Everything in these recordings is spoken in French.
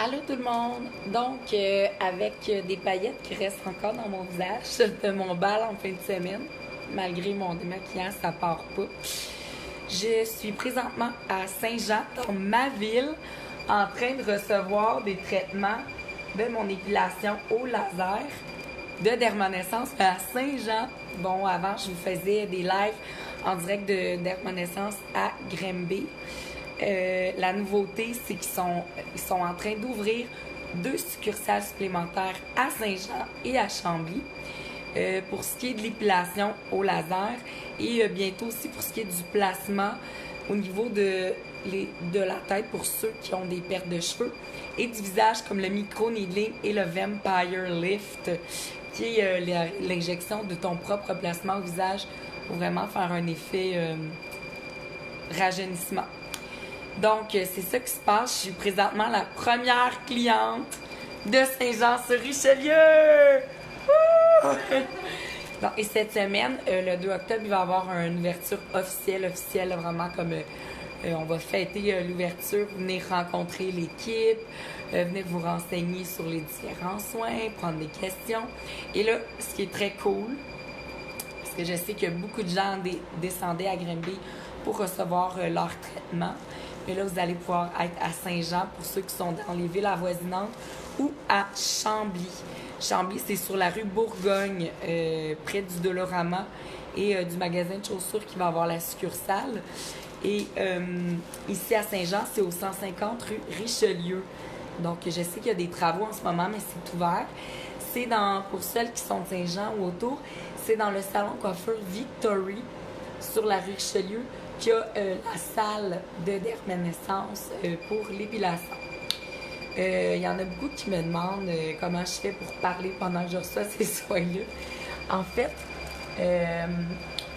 Allô tout le monde! Donc, avec des paillettes qui restent encore dans mon visage de mon bal en fin de semaine, malgré mon démaquillant, ça part pas. Je suis présentement à Saint-Jean, dans ma ville, en train de recevoir des traitements de mon épilation au laser de Dermonaissance à Saint-Jean. Bon, avant, je vous faisais des lives en direct de Dermonaissance à Granby. La nouveauté, c'est qu'ils sont en train d'ouvrir 2 succursales supplémentaires à Saint-Jean et à Chambly pour ce qui est de l'épilation au laser et bientôt aussi pour ce qui est du placement au niveau de la tête pour ceux qui ont des pertes de cheveux et du visage comme le micro-needling et le Vampire Lift qui est l'injection de ton propre placement au visage pour vraiment faire un effet rajeunissement. Donc, c'est ça qui se passe. Je suis présentement la première cliente de Saint-Jean-sur-Richelieu. Donc, et cette semaine, le 2 octobre, il va y avoir une ouverture officielle, vraiment comme on va fêter l'ouverture. Venez rencontrer l'équipe, venez vous renseigner sur les différents soins, prendre des questions. Et là, ce qui est très cool, parce que je sais que beaucoup de gens descendaient à Granby pour recevoir leur traitement. Mais là, vous allez pouvoir être à Saint-Jean pour ceux qui sont dans les villes avoisinantes ou à Chambly. Chambly, c'est sur la rue Bourgogne, près du Dolorama et du magasin de chaussures qui va avoir la succursale. Et ici à Saint-Jean, c'est au 150 rue Richelieu. Donc, je sais qu'il y a des travaux en ce moment, mais c'est ouvert. C'est pour celles qui sont de Saint-Jean ou autour, c'est dans le salon coiffeur Victory sur la rue Richelieu qu'il y a la salle de Dermonaissance pour l'épilation. Il y en a beaucoup qui me demandent comment je fais pour parler pendant que je reçois ces soins-là. En fait,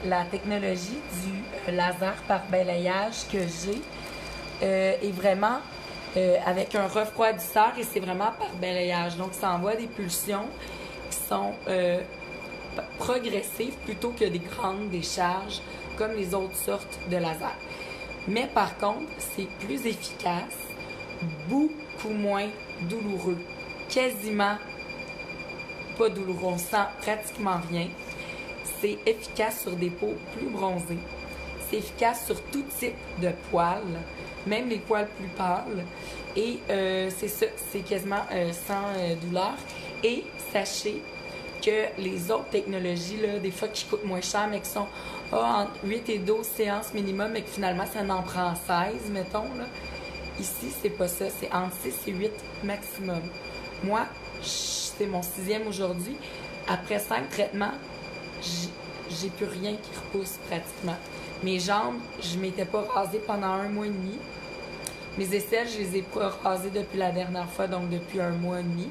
la technologie du laser par balayage que j'ai est vraiment avec un refroidisseur et c'est vraiment par balayage. Donc, ça envoie des pulsions qui sont progressives plutôt que des grandes décharges comme les autres sortes de laser. Mais par contre, c'est plus efficace, beaucoup moins douloureux, quasiment pas douloureux, on sent pratiquement rien. C'est efficace sur des peaux plus bronzées. C'est efficace sur tout type de poils, même les poils plus pâles. Et c'est ça, c'est quasiment sans douleur. Et sachez que les autres technologies, là, des fois qui coûtent moins cher, mais qui sont entre 8 et 12 séances minimum, mais que finalement, ça en prend 16, mettons. Là. Ici, c'est pas ça. C'est entre 6 et 8 maximum. Moi, c'est mon 6e aujourd'hui. Après 5 traitements, j'ai plus rien qui repousse pratiquement. Mes jambes, je m'étais pas rasée pendant 1 mois et demi. Mes aisselles, je les ai pas rasées depuis la dernière fois, donc depuis 1 mois et demi.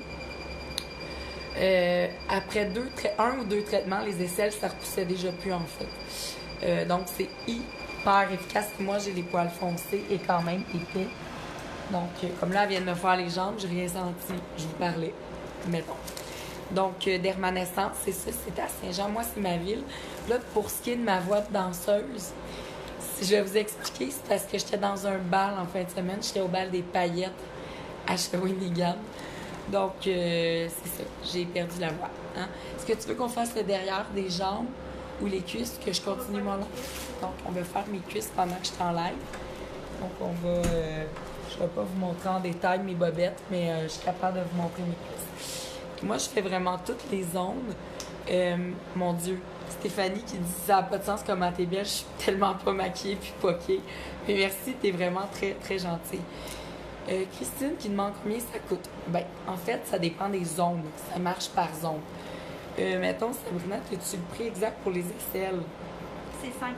Après 1 ou 2 traitements, les aisselles, ça repoussait déjà plus en fait. Donc, c'est hyper efficace. Moi, j'ai les poils foncés et quand même épais. Donc, comme là, elle vient de me faire les jambes, j'ai rien senti. Je vous parlais. Mettons. Donc, Dermonaissance, c'est ça, c'est à Saint-Jean. Moi, c'est ma ville. Là, pour ce qui est de ma voix de danseuse, si je vais vous expliquer, c'est parce que j'étais dans un bal en fin de semaine. J'étais au bal des paillettes à Shawinigan. Donc, c'est ça. J'ai perdu la voix. Hein? Est-ce que tu veux qu'on fasse le derrière des jambes ou les cuisses, que je continue mon live? Donc, on va faire mes cuisses pendant que je suis en live. Donc, on va... je ne vais pas vous montrer en détail mes bobettes, mais je suis capable de vous montrer mes cuisses. Moi, je fais vraiment toutes les ondes. Mon Dieu, Stéphanie qui dit « Ça n'a pas de sens comment t'es belle, je suis tellement pas maquillée puis poquée. » Mais merci, t'es vraiment très, très gentille. Christine qui demande combien ça coûte. Ben, en fait, ça dépend des zones. Ça marche par zone. Mettons, Sabrina, as-tu le prix exact pour les aisselles? C'est 55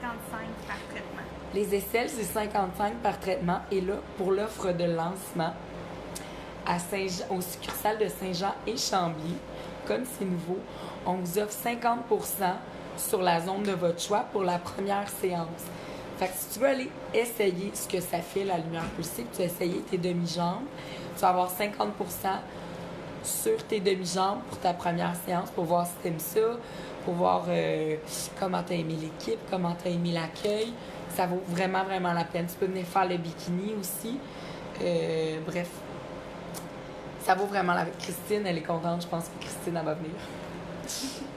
par traitement. Les aisselles, c'est 55 par traitement. Et là, pour l'offre de lancement, au succursale de Saint-Jean et Chambly, comme c'est nouveau, on vous offre 50% sur la zone de votre choix pour la première séance. Fait que si tu veux aller essayer ce que ça fait, la lumière pulsée, que tu as essayé tes demi-jambes, tu vas avoir 50% sur tes demi-jambes pour ta première séance, pour voir si tu aimes ça, pour voir comment tu as aimé l'équipe, comment tu as aimé l'accueil. Ça vaut vraiment, vraiment la peine. Tu peux venir faire le bikini aussi. Bref. Ça vaut vraiment la peine. Christine, elle est contente. Je pense que Christine, elle va venir.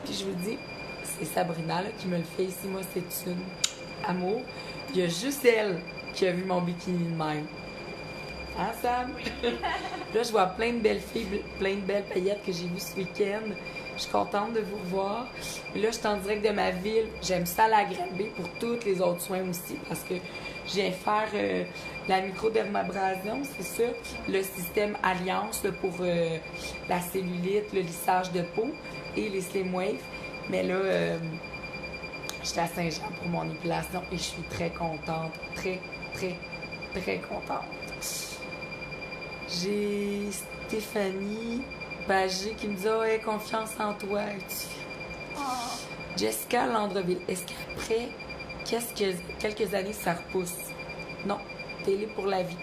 Puis je vous dis, c'est Sabrina là, qui me le fait ici. Moi, c'est une amour. Il y a juste elle qui a vu mon bikini de même. Hein, Sam? Là, je vois plein de belles filles, plein de belles paillettes que j'ai vues ce week-end. Je suis contente de vous revoir. Et là, je suis en direct de ma ville. J'aime ça la Granby pour tous les autres soins aussi parce que je viens faire la microdermabrasion, c'est ça, le système Alliance là, pour la cellulite, le lissage de peau et les slim waves. Mais là, j'étais à Saint-Jean pour mon épilation et je suis très contente. Très, très, très contente. J'ai Stéphanie Bagé qui me dit « Oh, aie confiance en toi. » Jessica Landreville, est-ce qu'après quelques années, ça repousse? Non, t'es là pour la vie.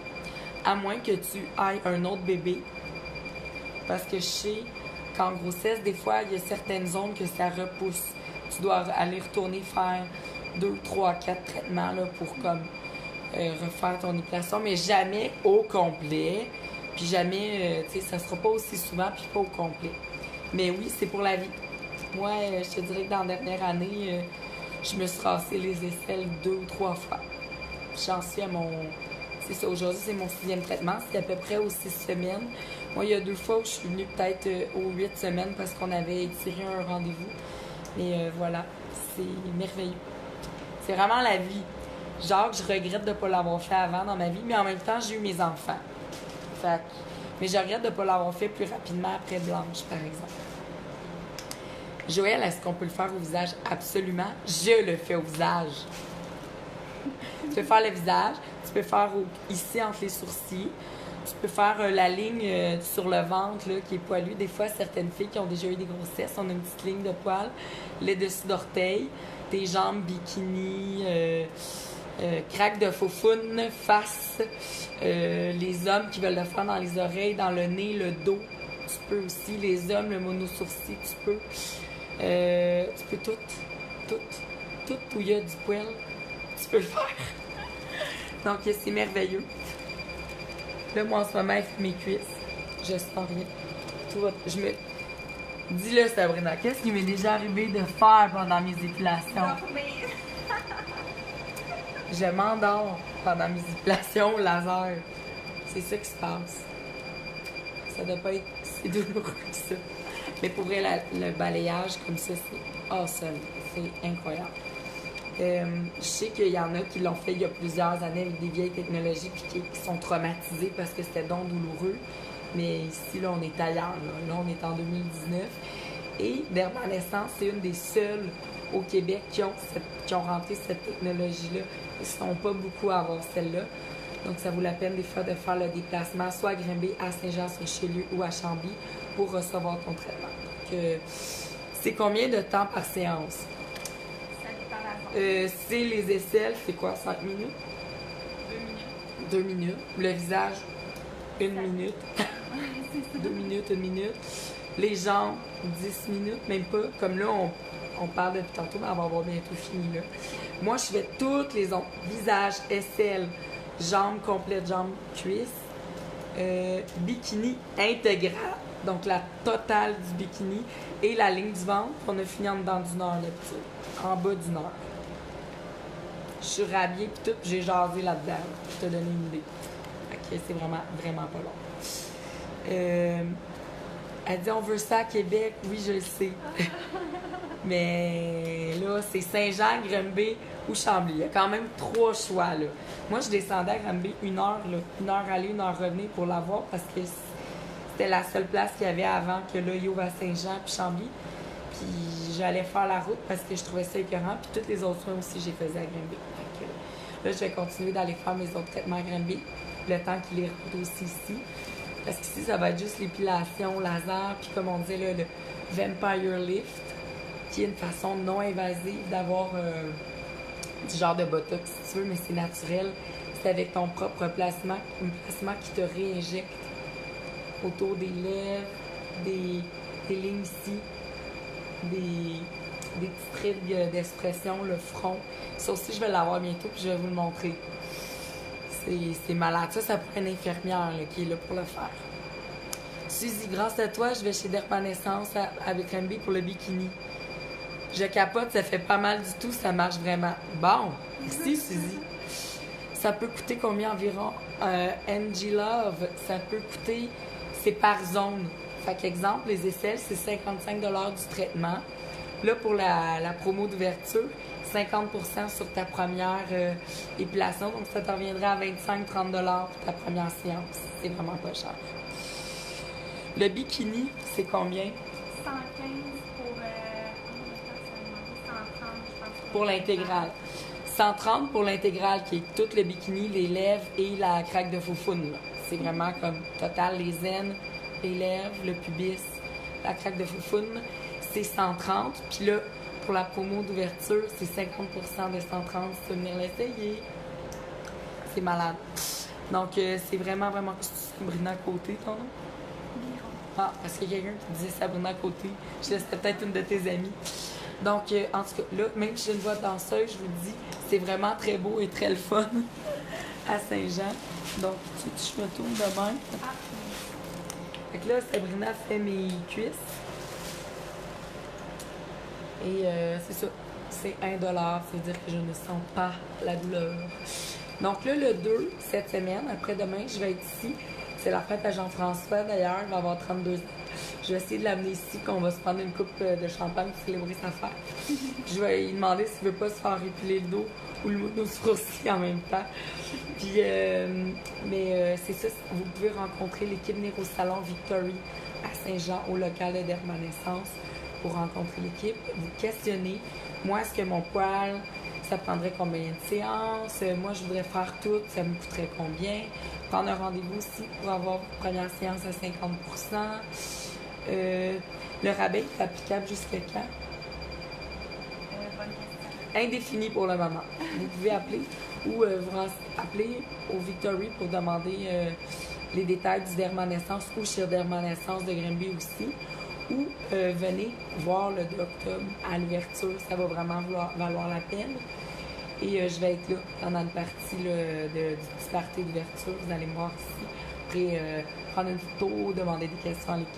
À moins que tu ailles un autre bébé. Parce que je sais qu'en grossesse, des fois, il y a certaines zones que ça repousse. Tu dois aller retourner faire 2, 3, 4 traitements là, pour comme refaire ton épilation, mais jamais au complet. Puis jamais, tu sais, ça sera pas aussi souvent, puis pas au complet. Mais oui, c'est pour la vie. Moi, je te dirais que dans la dernière année, je me suis rassé les aisselles 2 ou 3 fois. J'en suis à mon... C'est ça, aujourd'hui, c'est mon 6e traitement. C'est à peu près aux 6 semaines. Moi, il y a 2 fois où je suis venue peut-être aux 8 semaines parce qu'on avait étiré un rendez-vous. Mais voilà, c'est merveilleux. C'est vraiment la vie. Genre, je regrette de ne pas l'avoir fait avant dans ma vie, mais en même temps, j'ai eu mes enfants. Fait que... Mais je regrette de ne pas l'avoir fait plus rapidement après Blanche, par exemple. Joël, est-ce qu'on peut le faire au visage? Absolument. Je le fais au visage. Tu peux faire le visage, tu peux faire ici entre les sourcils, tu peux faire la ligne sur le ventre là, qui est poilu. Des fois, certaines filles qui ont déjà eu des grossesses, on a une petite ligne de poils, les dessus d'orteils, tes jambes bikini, craque de faufoune, face, les hommes qui veulent le faire dans les oreilles, dans le nez, le dos. Tu peux aussi, les hommes, le monosourcil, tu peux tout où il y a du poil, tu peux le faire. Donc, c'est merveilleux. Là, moi, en ce moment, elle fait mes cuisses. Je sens rien. Tout va... Dis-le, Sabrina, qu'est-ce qui m'est déjà arrivé de faire pendant mes épilations? Je m'endors pendant mes épilations au laser. C'est ça qui se passe. Ça doit pas être si douloureux que ça. Mais pour vrai, le balayage comme ça, c'est awesome. C'est incroyable. Je sais qu'il y en a qui l'ont fait il y a plusieurs années avec des vieilles technologies puis qui sont traumatisés parce que c'était donc douloureux. Mais ici, là, on est ailleurs. Là, on est en 2019. Et Dermanescence, c'est une des seules au Québec qui ont rentré cette technologie-là. Ils ne sont pas beaucoup à avoir celle-là. Donc, ça vaut la peine des fois de faire le déplacement, soit à Granby, à Saint-Jean-sur-Richelieu ou à Chambly pour recevoir ton traitement. Donc, c'est combien de temps par séance? Ça dépend de la zone. C'est les aisselles, c'est quoi, 5 minutes? 2 minutes. 2 minutes. Le visage, 1 minute. 2 minutes, 1 minute. Les jambes, 10 minutes, même pas. Comme là, on parle depuis tantôt, mais on va avoir bientôt fini là. Moi, je fais toutes les ongles. Visage, aisselles, jambes complètes, jambes, cuisses. Bikini intégral, donc la totale du bikini et la ligne du ventre. On a fini en dedans d'une heure là-dessus. En bas d'une heure. Je suis rhabillée pis tout, j'ai jasé là-dedans, pour te donner une idée. Ok, c'est vraiment, vraiment pas long. Elle dit on veut ça à Québec, oui je le sais. Mais là, c'est Saint-Jean, Granby ou Chambly. Il y a quand même 3 choix là. Moi, je descendais à Granby 1 heure, là. 1 heure aller, 1 heure revenir pour l'avoir parce que c'était la seule place qu'il y avait avant que là, il ouvre à Saint-Jean puis Chambly. Puis j'allais faire la route parce que je trouvais ça écœurant. Puis tous les autres soins aussi, j'ai faisais à Granby. Là, je vais continuer d'aller faire mes autres traitements à Granby. Le temps qu'il les rentre aussi ici. Parce qu'ici, ça va être juste l'épilation laser. Puis comme on disait, là, le Vampire Lift, qui est une façon non invasive d'avoir du genre de botox, si tu veux, mais c'est naturel. C'est avec ton propre placement, un placement qui te réinjecte autour des lèvres, des lignes ici, des petits traits d'expression, le front. Ça aussi, je vais l'avoir bientôt, puis je vais vous le montrer. C'est malade. Ça pourrait être une infirmière là, qui est là pour le faire. Suzy, grâce à toi, je vais chez Dermanescence avec Granby pour le bikini. Je capote, ça fait pas mal du tout, ça marche vraiment. Bon, merci Suzy. Ça peut coûter combien environ? NG Love, ça peut coûter, c'est par zone. Fait qu'exemple, les aisselles, c'est 55 $ du traitement. Là, pour la promo d'ouverture, 50% sur ta première épilation. Donc, ça te reviendrait à 25-30 $ pour ta première séance. C'est vraiment pas cher. Le bikini, c'est combien? 115 pour 130, je pense. Pour l'intégrale. 130 pour l'intégrale, qui est tout le bikini, les lèvres et la craque de foufoune. Là. C'est vraiment comme total, les aines, les lèvres, le pubis, la craque de foufoune. C'est 130. Puis là, pour la promo d'ouverture, c'est 50% de 130 si tu veux venir l'essayer. C'est malade. Donc, c'est vraiment, vraiment... C'est Sabrina Côté, ton nom? Ah, parce qu'il y a quelqu'un qui disait Sabrina Côté. Je sais, c'était peut-être une de tes amies. Donc, en tout cas, là, même si j'ai une voix de danseuse, je vous le dis, c'est vraiment très beau et très le fun à Saint-Jean. Donc, je me tourne de même. Fait que là, Sabrina fait mes cuisses. Et c'est ça, c'est 1 $. C'est-à-dire que je ne sens pas la douleur. Donc là, le 2, cette semaine, après-demain, je vais être ici. C'est la fête à Jean-François, d'ailleurs. Il va avoir 32 ans. Je vais essayer de l'amener ici, qu'on va se prendre une coupe de champagne pour célébrer sa fête. Je vais lui demander s'il veut pas se faire épiler le dos ou nos sourcils en même temps. Puis, c'est ça, vous pouvez rencontrer l'équipe Néro Salon Victory à Saint-Jean, au local de Dermanescence, pour rencontrer l'équipe. Vous questionnez, moi, est-ce que mon poil, ça prendrait combien de séances? Moi, je voudrais faire tout, ça me coûterait combien? Prendre un rendez-vous aussi pour avoir votre première séance à 50%. Le rabais est applicable jusqu'à quand? Bonne question. Indéfini pour le moment. Vous pouvez appeler ou appeler au Victory pour demander les détails du Dermanescence ou chez Dermanescence de Granby aussi. Ou venez voir le 2 octobre à l'ouverture. Ça va vraiment valoir la peine. Et je vais être là pendant une partie là, du petit party d'ouverture. Vous allez me voir ici. Après, prendre une photo, demander des questions à l'équipe.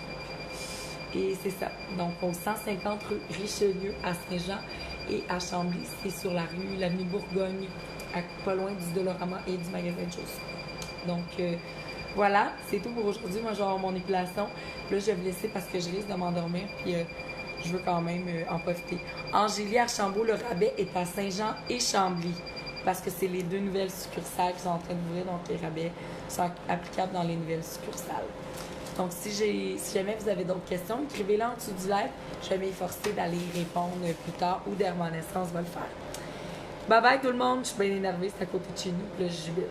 Et c'est ça. Donc, au 150 rue Richelieu à Saint-Jean et à Chambly, c'est sur l'avenue Bourgogne, pas loin du Dolorama et du magasin de chaussures. Donc, voilà, c'est tout pour aujourd'hui. Moi, je vais avoir mon épilation. Là, je vais vous laisser parce que je risque de m'endormir. Puis, je veux quand même en profiter. Angélie Archambault, le rabais est à Saint-Jean et Chambly. Parce que c'est les 2 nouvelles succursales qui sont en train d'ouvrir. Donc, les rabais sont applicables dans les nouvelles succursales. Donc, si jamais vous avez d'autres questions, écrivez-les en dessous du live. Je vais m'efforcer d'aller y répondre plus tard ou Dermanescence va le faire. Bye bye tout le monde. Je suis bien énervée. C'est à côté de chez nous. Puis là, je jubile.